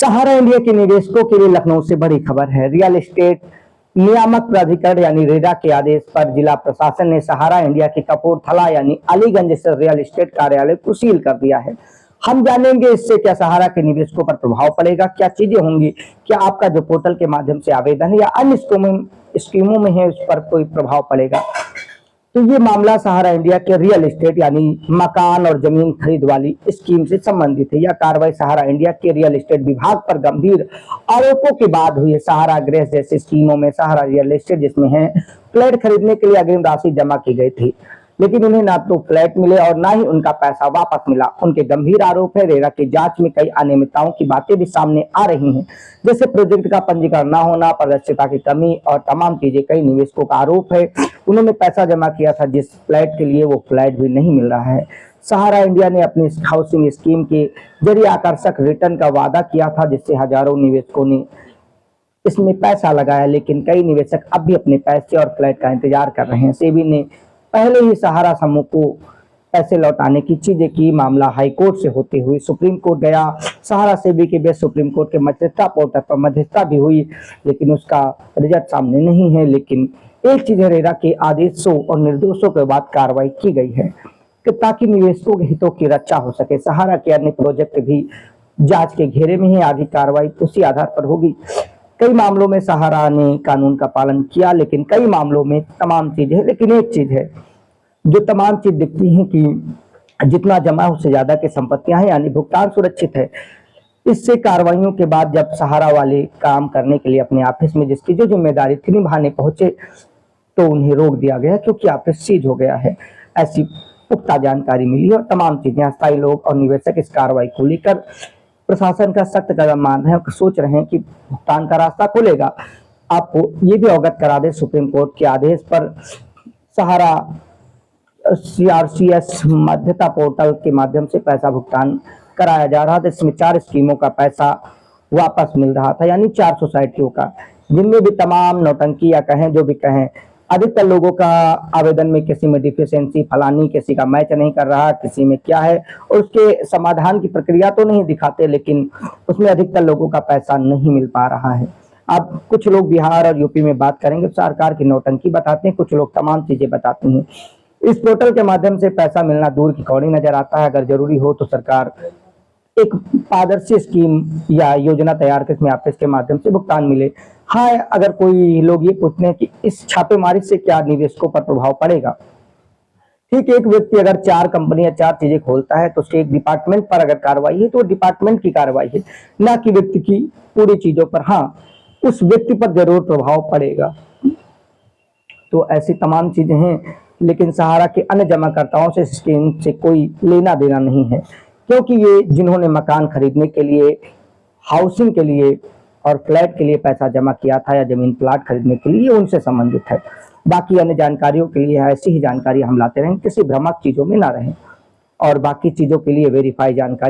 सहारा India के निवेशकों के लिए लखनऊ से बड़ी खबर है। रियल एस्टेट नियामक प्राधिकरण यानी रेरा के आदेश पर जिला प्रशासन ने सहारा इंडिया के कपूरथला यानी अलीगंज स्थित रियल एस्टेट कार्यालय को सील कर दिया है। हम जानेंगे इससे क्या सहारा के निवेशकों पर प्रभाव पड़ेगा, क्या चीजें होंगी, क्या आपका जो पोर्टल के माध्यम से आवेदन है या अन्य स्कीमों में है उस पर कोई प्रभाव पड़ेगा। तो ये मामला सहारा इंडिया के रियल एस्टेट यानी मकान और जमीन खरीद वाली स्कीम से संबंधित है। यह कार्रवाई सहारा इंडिया के रियल एस्टेट विभाग पर गंभीर आरोपों के बाद हुई है। सहारा गृह जैसी स्कीमों में सहारा रियल एस्टेट जिसमें है फ्लैट खरीदने के लिए अग्रिम राशि जमा की गई थी, लेकिन उन्हें ना तो फ्लैट मिले और ना ही उनका पैसा वापस मिला। उनके गंभीर आरोप है। रेरा की जांच में कई अनियमितताओं की बातें भी सामने आ रही हैं, जैसे प्रोजेक्ट का पंजीकरण न होना, पारदर्शिता की कमी और तमाम चीजें। कई निवेशकों का आरोप है उन्होंने पैसा जमा किया था जिस फ्लैट के लिए वो फ्लैट भी नहीं मिल रहा है। सहारा इंडिया ने अपनी हाउसिंग स्कीम के जरिए आकर्षक रिटर्न का वादा किया था, जिससे हजारों निवेशकों ने इसमें पैसा लगाया, लेकिन कई निवेशक अब भी अपने पैसे और फ्लैट का इंतजार कर रहे हैं। सेबी ने पहले ही सहारा समूह को पैसे लौटाने की चीजें की। मामला हाईकोर्ट से होते हुए सुप्रीम कोर्ट गया। सहारा सेबी के बीच सुप्रीम कोर्ट के मध्यस्थता पोर्टल पर मध्यस्थता भी हुई, लेकिन उसका रिजल्ट सामने नहीं है। लेकिन एक चीज है, रेरा के आदेशों और निर्देशों के बाद कार्रवाई की गई है कि ताकि निवेशकों के हितों की रक्षा हो सके। सहारा के अन्य प्रोजेक्ट भी जांच के घेरे में है, आगे कार्रवाई उसी आधार पर होगी। कई मामलों में सहारा ने कानून का पालन किया, लेकिन कई मामलों में तमाम चीजें, लेकिन एक चीज है जो तमाम चीज दिखती है कि जितना जमा है उससे ज्यादा की संपत्तियां हैं, यानी भुगतान सुरक्षित है। इससे कार्रवाइयों के बाद जब सहारा वाले काम करने के लिए अपने ऑफिस में जिसकी जो जिम्मेदारी थी निभाने पहुंचे तो उन्हें रोक दिया गया क्योंकि ऑफिस सीज हो गया है। ऐसी पुख्ता जानकारी मिली और तमाम चीजें। स्थायी लोग और निवेशक इस कार्रवाई को लेकर प्रशासन का सख्त कदम मान रहे हैं, सोच रहे हैं कि भुगतान का रास्ता खुलेगा। आपको ये भी अवगत करा दे, सुप्रीम कोर्ट के आदेश पर सहारा सीआरसीएस मध्यता पोर्टल के माध्यम से पैसा भुगतान कराया जा रहा था। इसमें 4 स्कीमों का पैसा वापस मिल रहा था, यानी 4 सोसाइटियों का, जिनमें भी तमाम नौटंकी या कहें जो भी कहें, अधिकतर लोगों का आवेदन में किसी में डिफिशियंसी फलानी, किसी का मैच नहीं कर रहा, किसी में क्या है, और उसके समाधान की प्रक्रिया तो नहीं दिखाते, लेकिन उसमें अधिकतर लोगों का पैसा नहीं मिल पा रहा है। अब कुछ लोग बिहार और यूपी में बात करेंगे, सरकार की नौटंकी बताते हैं, कुछ लोग तमाम चीजें बताते हैं। इस पोर्टल के माध्यम से पैसा मिलना दूर की कौड़ी नजर आता है। अगर जरूरी हो तो सरकार एक पारदर्शी स्कीम या योजना तैयार कर इसमें ऑफिस के माध्यम से भुगतान मिले। हाँ, अगर कोई लोग ये पूछते हैं कि इस छापेमारी से क्या निवेशकों पर प्रभाव पड़ेगा। ठीक, एक व्यक्ति अगर 4 कंपनी या 4 चीजें खोलता है तो उसके एक डिपार्टमेंट पर अगर कार्रवाई है तो डिपार्टमेंट की कार्रवाई है, ना कि व्यक्ति की पूरी चीजों पर। हाँ, उस व्यक्ति पर जरूर प्रभाव पड़ेगा। तो ऐसी तमाम चीजें हैं, लेकिन सहारा के अन्य जमाकर्ताओं से स्कीम से कोई लेना देना नहीं है, क्योंकि ये जिन्होंने मकान खरीदने के लिए, हाउसिंग के लिए और फ्लैट के लिए पैसा जमा किया था या जमीन प्लाट खरीदने के लिए, उनसे संबंधित है। बाकी अन्य जानकारियों के लिए ऐसी ही जानकारी हम लाते रहेंगे, किसी भ्रामक चीजों में ना रहें, और बाकी चीजों के लिए वेरीफाई जानकारी